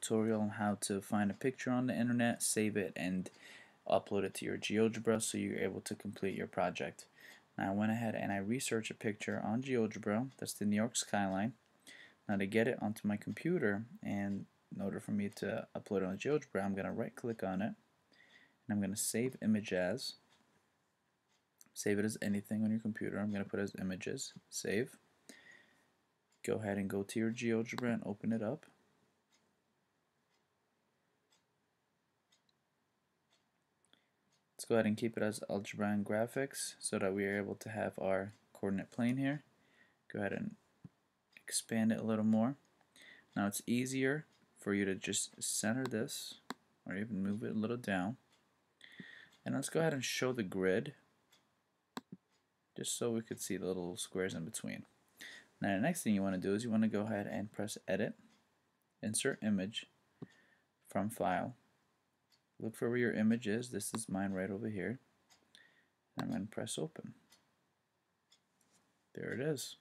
tutorial on how to find a picture on the internet, save it, and upload it to your GeoGebra so you're able to complete your project. Now I went ahead and I researched a picture on GeoGebra. That's the New York skyline. Now to get it onto my computer, and in order for me to upload it on GeoGebra, I'm going to right click on it and I'm going to save image as. Save it as anything on your computer. I'm going to put it as images. Save. Go ahead and go to your GeoGebra and open it up. Let's go ahead and keep it as algebra and graphics so that we are able to have our coordinate plane here. Go ahead and expand it a little more. Now it's easier for you to just center this or even move it a little down. And let's go ahead and show the grid just so we could see the little squares in between. Now the next thing you want to do is you want to go ahead and press edit, insert image from file. Look for where your image is. This is mine right over here. I'm going to press open. There it is.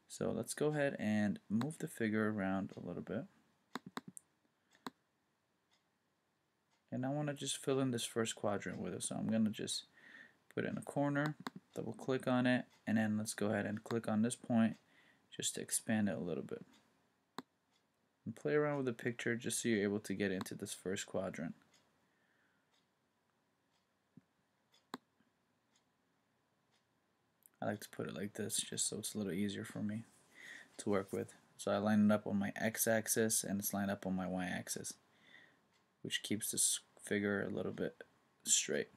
So let's go ahead and move the figure around a little bit. And I want to just fill in this first quadrant with it. So I'm going to just put it in a corner, double click on it, and then let's go ahead and click on this point just to expand it a little bit. And play around with the picture just so you're able to get into this first quadrant. I like to put it like this just so it's a little easier for me to work with. So I line it up on my x-axis and it's lined up on my y-axis, which keeps this figure a little bit straight.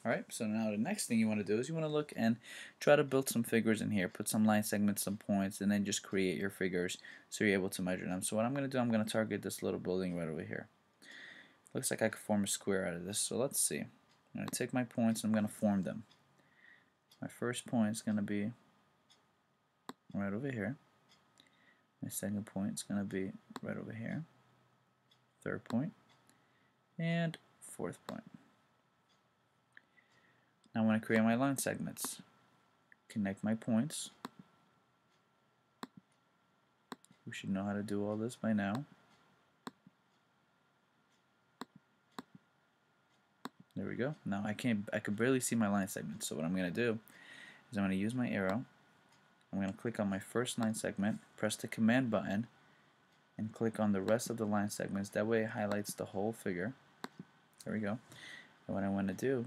Alright, so now the next thing you want to do is you want to look and try to build some figures in here. Put some line segments, some points, and then just create your figures so you're able to measure them. So what I'm going to do, I'm going to target this little building right over here. Looks like I could form a square out of this, so let's see. I'm going to take my points and I'm going to form them. My first point is going to be right over here. My second point is going to be right over here. Third point. And fourth point. Now I want to create my line segments. Connect my points. We should know how to do all this by now. There we go. Now I could barely see my line segments. So what I'm going to do is I'm going to use my arrow. I'm going to click on my first line segment, press the command button, and click on the rest of the line segments. That way it highlights the whole figure. There we go. And what I want to do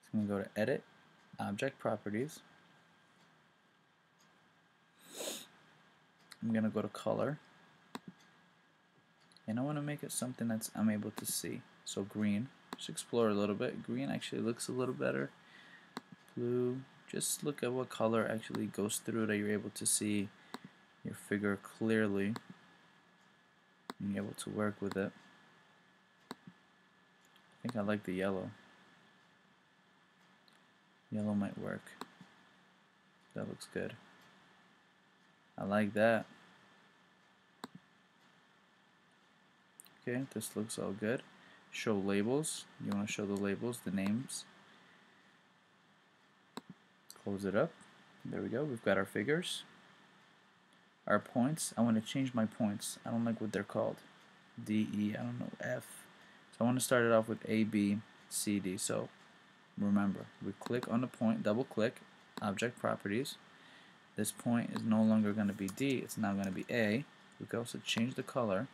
is I'm going to go to Edit, Object Properties. I'm going to go to Color. And I want to make it something that I'm able to see. So green, just explore a little bit. Green actually looks a little better. Blue, just look at what color actually goes through that you're able to see your figure clearly. And you're able to work with it. I think I like the yellow. Yellow might work. That looks good. I like that. Okay, this looks all good. Show labels. You want to show the labels, the names. Close it up. There we go. We've got our figures. Our points. I want to change my points. I don't like what they're called. D, E, I don't know, F. So I want to start it off with A, B, C, D. So remember, we click on the point, double click, Object Properties. This point is no longer going to be D, it's now going to be A. We can also change the color.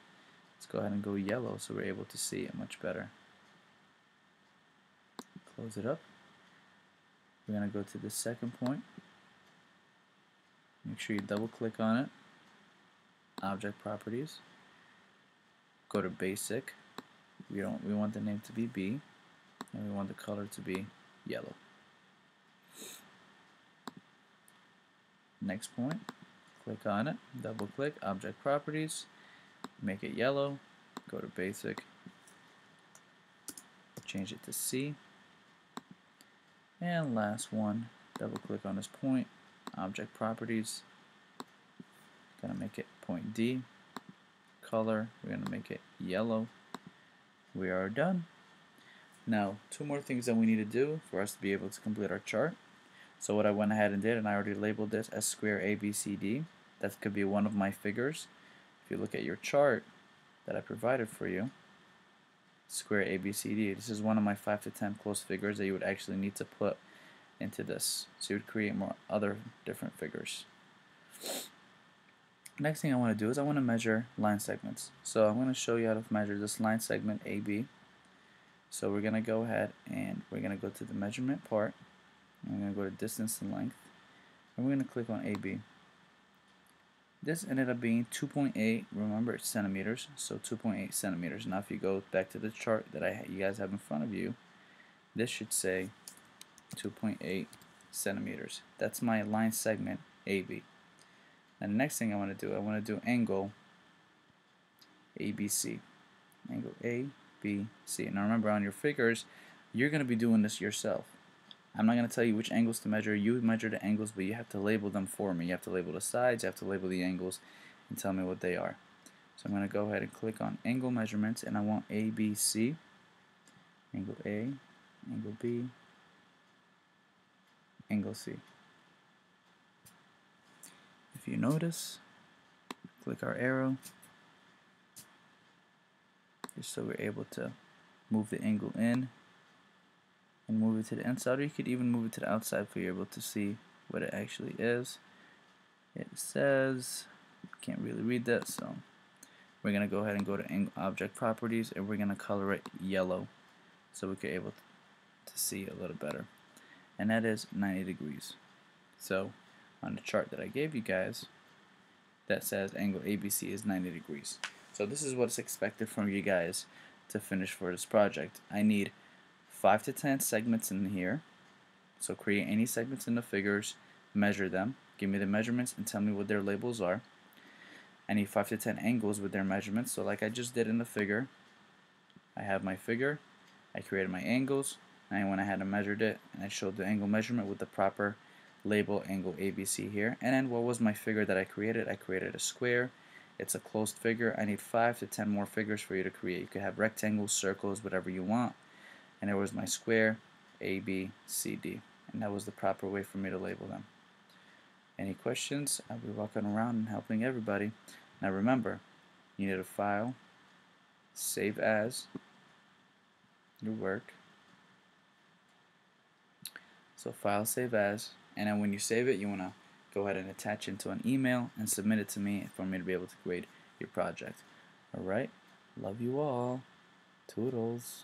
Let's go ahead and go yellow so we're able to see it much better. Close it up. We're going to go to the second point. Make sure you double click on it. Object Properties. Go to Basic. We want the name to be B, and we want the color to be yellow. Next point, click on it, double click, Object Properties, make it yellow, go to Basic, change it to C, and last one, double click on this point, Object Properties, gonna make it point D, color, we're gonna make it yellow. We are done. Now, two more things that we need to do for us to be able to complete our chart. So what I went ahead and did, and I already labeled this as square ABCD. That could be one of my figures. If you look at your chart that I provided for you, square ABCD, this is one of my 5 to 10 close figures that you would actually need to put into this. So you would create more other different figures. Next thing I want to do is I want to measure line segments. So I'm going to show you how to measure this line segment AB. So we're going to go ahead and we're going to go to the measurement part. I'm going to go to distance and length, and we're going to click on AB. This ended up being 2.8, remember it's centimeters, so 2.8 centimeters. Now if you go back to the chart that you guys have in front of you, this should say 2.8 centimeters. That's my line segment AB. And the next thing I want to do angle ABC. Angle ABC. Now remember, on your figures, you're going to be doing this yourself. I'm not going to tell you which angles to measure. You measure the angles, but you have to label them for me. You have to label the sides, you have to label the angles, and tell me what they are. So I'm going to go ahead and click on angle measurements, and I want ABC, angle A, angle B, angle C. If you notice, click our arrow, just so we're able to move the angle in and move it to the inside, or you could even move it to the outside for you able to see what it actually is. It says, can't really read that, so we're going to go ahead and go to object properties, and we're going to color it yellow so we can able to see it a little better. And that is 90 degrees. So on the chart that I gave you guys, that says angle ABC is 90 degrees. So this is what's expected from you guys to finish for this project. I need 5 to 10 segments in here. So create any segments in the figures, measure them, give me the measurements, and tell me what their labels are. I need 5 to 10 angles with their measurements. So like I just did in the figure, I have my figure, I created my angles, and I went ahead and measured it, and I showed the angle measurement with the proper label angle ABC here. And then what was my figure that I created? I created a square. It's a closed figure. I need 5 to 10 more figures for you to create. You could have rectangles, circles, whatever you want. And there was my square ABCD, and that was the proper way for me to label them. Any questions? I'll be walking around and helping everybody. Now remember, you need a file, save as your work. So file, save as, and then when you save it, you want to go ahead and attach it to an email and submit it to me for me to be able to grade your project. Alright, love you all. Toodles.